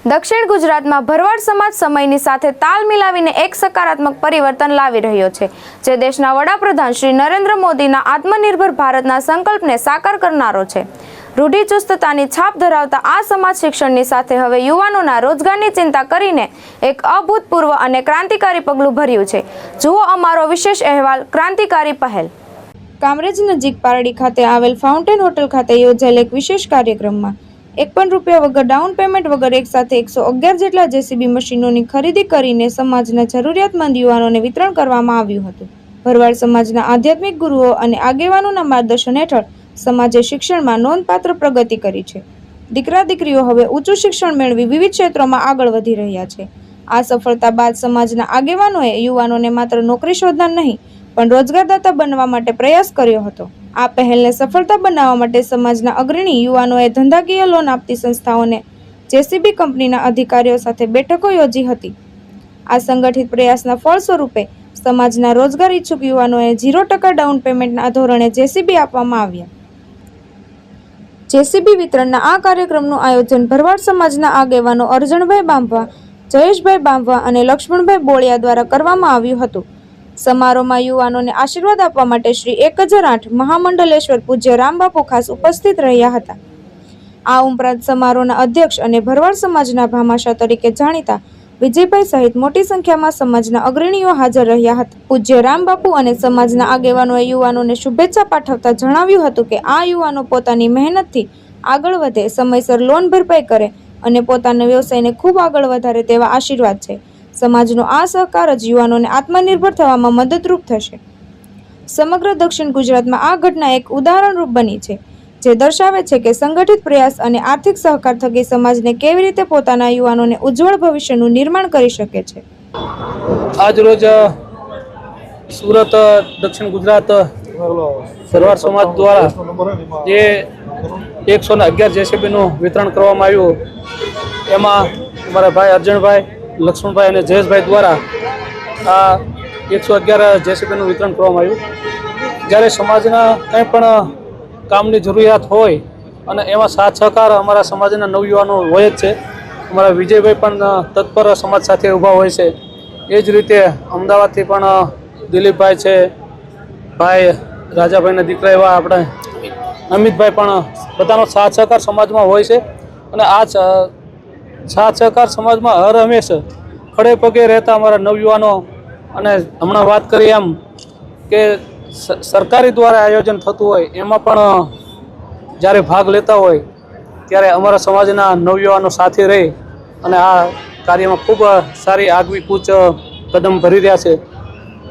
દક્ષિણ ગુજરાતમાં ભરવાડ સમાજ સમયની સાથે તાલ મિલાવીને એક સકારાત્મક પરિવર્તન લાવી રહ્યો છે, જે દેશના વડાપ્રધાન શ્રી નરેન્દ્ર મોદીના આત્મનિર્ભર ભારતના સંકલ્પને સાકાર કરનારો છે। રૂઢિચુસ્તતાની છાપ ધરાવતા આ સમાજ શિક્ષણની સાથે હવે યુવાનોના રોજગારની ચિંતા કરીને એક અભૂતપૂર્વ અને ક્રાંતિકારી પગલું ભર્યું છે। જુઓ અમારો વિશેષ અહેવાલ ક્રાંતિકારી પહેલ। કામરેજ નજીક પારડી ખાતે આવેલ ફાઉન્ટેન હોટલ ખાતે યોજાયેલ એક વિશેષ કાર્યક્રમમાં ₹1 વગર ડાઉન પેમેન્ટ વગર એક સાથે 111 જેટલા જેસીબી મશીનોની ખરીદી કરીને સમાજના જરૂરિયાતમંદ યુવાનોને વિતરણ કરવામાં આવ્યું હતું। ભરવાડ સમાજના આધ્યાત્મિક ગુરુઓ અને આગેવાનોના માર્ગદર્શન હેઠળ સમાજે શિક્ષણમાં નોંધપાત્ર પ્રગતિ કરી છે। દીકરા દીકરીઓ હવે ઉચ્ચ શિક્ષણ મેળવી વિવિધ ક્ષેત્રોમાં આગળ વધી રહ્યા છે। આ સફળતા બાદ સમાજના આગેવાનોએ યુવાનોને માત્ર નોકરી શોધનાર નહીં પણ રોજગારદાતા બનવા માટે પ્રયાસ કર્યો હતો। આ પહેલને સફળતા બનાવવા માટે સમાજના અગ્રણી યુવાનોએ ધંધાકીય લોન આપતી સંસ્થાઓને જેસીબી કંપનીના અધિકારીઓ સાથે બેઠકો યોજી હતી। આ સંગઠિત પ્રયાસના ફળ સ્વરૂપે સમાજના રોજગાર ઈચ્છુક યુવાનોએ 0% ડાઉન પેમેન્ટના ધોરણે જેસીબી આપવામાં આવ્યા। જેસીબી વિતરણના આ કાર્યક્રમનું આયોજન ભરવાડ સમાજના આગેવાનો અરજણભાઈ બાંભા, જયેશભાઈ બાંભા અને લક્ષ્મણભાઈ બોળિયા દ્વારા કરવામાં આવ્યું હતું। સમારોહમાં યુવાનોને આશીર્વાદ આપવા માટે શ્રી 1008 મહામંડલેશ્વર પૂજ્ય રામબાપુ ખાસ ઉપસ્થિત રહ્યા હતા। આ ઉપરાંત સમારોહના અધ્યક્ષ અને ભરવાડ સમાજના ભામાશા તરીકે જાણીતા વિજયભાઈ સહિત મોટી સંખ્યામાં સમાજના અગ્રણીઓ હાજર રહ્યા હતા। પૂજ્ય રામબાપુ અને સમાજના આગેવાનોએ યુવાનોને શુભેચ્છા પાઠવતા જણાવ્યું હતું કે આ યુવાનો પોતાની મહેનતથી આગળ વધે, સમયસર લોન ભરપાઈ કરે અને પોતાના વ્યવસાયને ખૂબ આગળ વધારે તેવા આશીર્વાદ છે। સમાજનો આ સહકાર જ યુવાનોને આત્મનિર્ભર થવામાં મદદરૂપ થશે। સમગ્ર દક્ષિણ ગુજરાતમાં આ ઘટના એક ઉદાહરણરૂપ બની છે, જે દર્શાવે છે કે સંગઠિત પ્રયાસ અને આર્થિક સહકાર થકી સમાજને કેવી રીતે પોતાના યુવાનોને ઉજ્જવળ ભવિષ્યનું નિર્માણ કરી શકે છે। આજ રોજ સુરત દક્ષિણ ગુજરાત ભરવાડ સમાજ દ્વારા જે 111 જેસીબીનું વિતરણ કરવામાં આવ્યું, એમાં અમારા ભાઈ અર્જણભાઈ, લક્ષ્મણભાઈ અને જયેશભાઈ દ્વારા આ 111 જેસીબીનું વિતરણ કરવામાં આવ્યું। જ્યારે સમાજના કંઈ પણ કામની જરૂરિયાત હોય અને એમાં સાથ સહકાર અમારા સમાજના નવયુવાનો હોય જ છે। અમારા વિજયભાઈ પણ તત્પર સમાજ સાથે ઊભા હોય છે। એ જ રીતે અમદાવાદથી પણ દિલીપભાઈ છે, ભાઈ રાજાભાઈના દીકરા એવા આપણે અમિતભાઈ પણ બધાનો સાથ સહકાર સમાજમાં હોય છે। અને આ સાથ સહકાર સમાજમાં હર હંમેશ ખડે પગે રહેતા અમારા નવયુવાનો, અને હમણાં વાત કરી એમ કે સરકારી દ્વારા આયોજન થતું હોય એમાં પણ જ્યારે ભાગ લેતા હોય ત્યારે અમારા સમાજના નવયુવાનો સાથે રહી અને આ કાર્યમાં ખૂબ સારી આગવી કૂચ કદમ ભરી રહ્યા છે।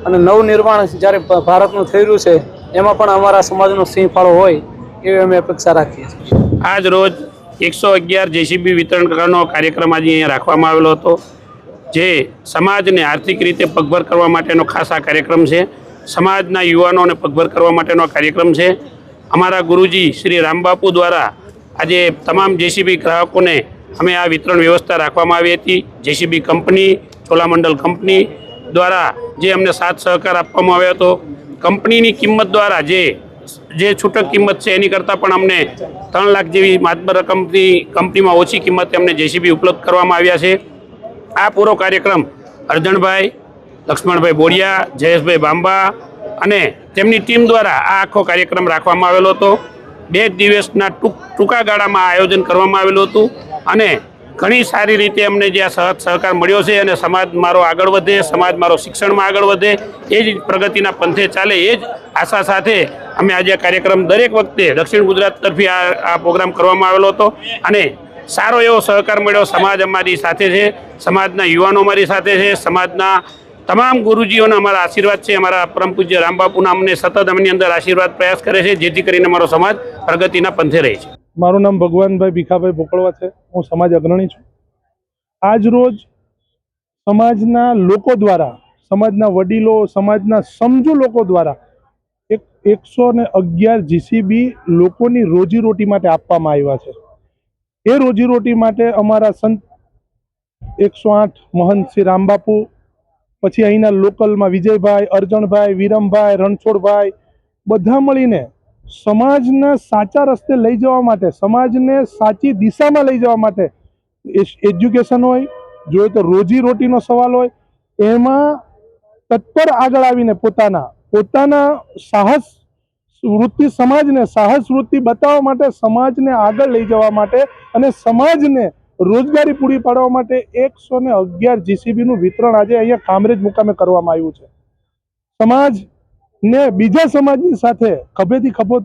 અને નવનિર્માણ જ્યારે ભારતનું થઈ રહ્યું છે એમાં પણ અમારા સમાજનો સિંહ ફાળો હોય એવી અમે અપેક્ષા રાખીએ છીએ। આજ રોજ 111 જેસીબી વિતરણ કરવાનો કાર્યક્રમ આજે અહીંયા રાખવામાં આવેલો હતો, જે સમાજને આર્થિક રીતે પગભર કરવા માટેનો ખાસ આ કાર્યક્રમ છે। સમાજના યુવાનોને પગભર કરવા માટેનો કાર્યક્રમ છે। અમારા ગુરુજી શ્રી રામબાપુ દ્વારા આજે તમામ જેસીબી ગ્રાહકોને અમે આ વિતરણ વ્યવસ્થા રાખવામાં આવી હતી। જેસીબી કંપની, ચોલામંડલ કંપની દ્વારા જે અમને સાથ સહકાર આપવામાં આવ્યો હતો, કંપનીની કિંમત દ્વારા જે છૂટક કિંમત છે એની કરતાં પણ અમને 3 લાખ જેવી માતબર રકમથી કંપનીમાં ઓછી કિંમતે અમને જેસીબી ઉપલબ્ધ કરવામાં આવ્યા છે। આ પૂરો કાર્યક્રમ અરજણભાઈ, લક્ષ્મણભાઈ બોળિયા, જયેશભાઈ બાંબા અને તેમની ટીમ દ્વારા આ આખો કાર્યક્રમ રાખવામાં આવેલો હતો। 2 દિવસના ટૂંકા ગાળામાં આયોજન કરવામાં આવેલું હતું અને ઘણી સારી રીતે અમને જે આ સહકાર મળ્યો છે અને સમાજ મારો આગળ વધે, સમાજ મારો શિક્ષણમાં આગળ વધે, એ જ પ્રગતિના પંથે ચાલે, એ જ આશા સાથે અમે આજે આ કાર્યક્રમ દરેક વખતે દક્ષિણ ગુજરાત તરફી આ પ્રોગ્રામ કરવામાં આવેલો હતો અને સારો એવો સહકાર મળ્યો। સમાજ અમારી સાથે છે, સમાજના યુવાનો અમારી સાથે છે, સમાજના તમામ ગુરુજીઓના અમારા આશીર્વાદ છે। અમારા પરમ પૂજ્ય રામબાપુના અમને સતત અમની અંદર આશીર્વાદ પ્રયાસ કરે છે, જેથી કરીને અમારો સમાજ પ્રગતિના પંથે રહે છે। મારું નામ ભગવાનભાઈ ભીખાભાઈ ભોકળવા છે, હું સમાજ અગ્રણી છું। આજ રોજ સમાજના લોકો દ્વારા, સમાજના વડીલો, સમાજના સમજુ લોકો દ્વારા 111 જેસીબી લોકોની રોજીરોટી માટે આપવામાં આવ્યા છે। એ રોજીરોટી માટે અમારા સંત 108 મહંત શ્રી રામબાપુ, પછી અહીંના લોકલમાં વિજયભાઈ, અર્જણભાઈ, વિરમભાઈ, રણછોડભાઈ બધા મળીને સમાજને સાચા રસ્તે લઈ જવા માટે, સમાજને સાચી દિશામાં લઈ જવા માટે એજ્યુકેશન હોય, જોઈએ તો રોજી રોટીનો સવાલ હોય, એમાં તત્પર આગળ આવીને પોતાના સાહસ વૃત્તિ સમાજને સાહસ વૃત્તિ બતાવવા માટે, સમાજને આગળ લઈ જવા માટે અને સમાજને રોજગારી પૂરી પાડવા માટે 111 જીસીબીનું વિતરણ આજે અહીંયા કામરેજ મુકામે કરવામાં આવ્યું છે. સમાજને બીજા સમાજની સાથે ખભેથી ખભો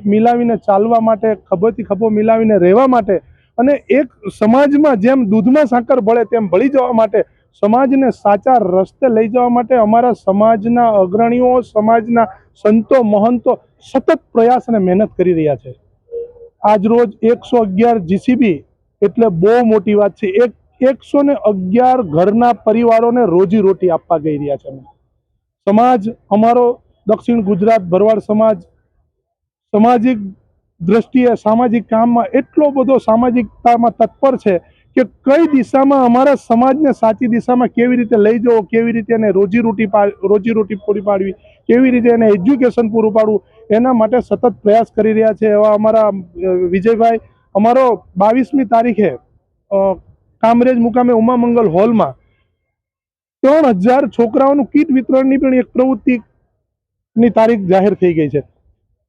મિલાવીને ચાલવા માટે, ખભેથી ખભો મિલાવીને રહેવા માટે અને એક સમાજમાં જેમ દૂધમાં સાકર ભળે તેમ ભળી જવા માટે, સમાજને સાચા રસ્તે લઈ જવા માટે અમારા સમાજના અગ્રણીઓ, સમાજના સંતો મહંતો સતત પ્રયાસ અને મહેનત કરી રહ્યા છે. આજ રોજ 111 જીસીબી એટલે બહુ મોટી વાત છે. 111 ઘરના પરિવારોને રોજી રોટી આપવા જઈ રહ્યા છે. સમાજ અમારો દક્ષિણ ગુજરાત ભરવાડ સમાજ સામાજિક દ્રષ્ટિએ, સામાજિક કામમાં એટલો બધો સામાજિકતામાં તત્પર છે કે કઈ દિશામાં અમારા સમાજને સાચી દિશામાં કેવી રીતે લઈ જવો, કેવી રીતે એને રોજી રોટી પૂરી પાડવી, કેવી રીતે એને એજ્યુકેશન પૂરું પાડવું, એના માટે સતત પ્રયાસ કરી રહ્યા છે. એવા અમારા વિજયભાઈ, અમારો 22મી તારીખે કામરેજ મુકામે ઉમામંગલ હોલમાં 3000 છોકરાઓનું કીટ વિતરણની પણ એક પ્રવૃત્તિની તારીખ જાહેર થઈ ગઈ છે.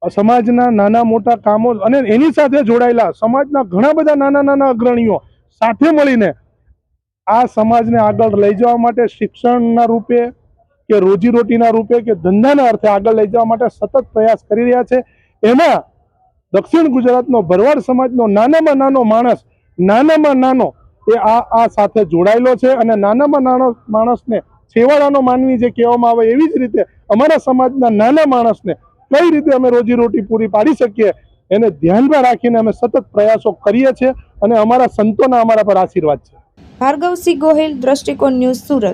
સમાજના નાના મોટા કામો અને એની સાથે જોડાયેલા સમાજના ઘણા બધા નાના અગ્રણીઓ સાથે મળીને આ સમાજને આગળ લઈ જવા માટે, શિક્ષણના રૂપે કે રોજીરોટીના રૂપે કે ધંધાના અર્થે આગળ લઈ જવા માટે સતત પ્રયાસ કરી રહ્યા છે. એમાં દક્ષિણ ગુજરાતનો ભરવાડ સમાજનો નાનામાં નાનો માણસ, નાનામાં નાનો એ આ સાથે જોડાયેલો છે અને નાનામાં નાનો માણસને છેવાડાનો માનવી જે કહેવામાં આવે, એવી જ રીતે અમારા સમાજના નાના માણસને કઈ રીતે અમે રોજીરોટી પૂરી પાડી શકીએ એને ધ્યાનમાં રાખીને અમે સતત પ્રયાસો કરીએ છીએ અને અમારા સંતોના અમારા પર આશીર્વાદ છે. ભાર્ગવસિંહ ગોહિલ, દ્રષ્ટિકોણ ન્યૂઝ, સુરત.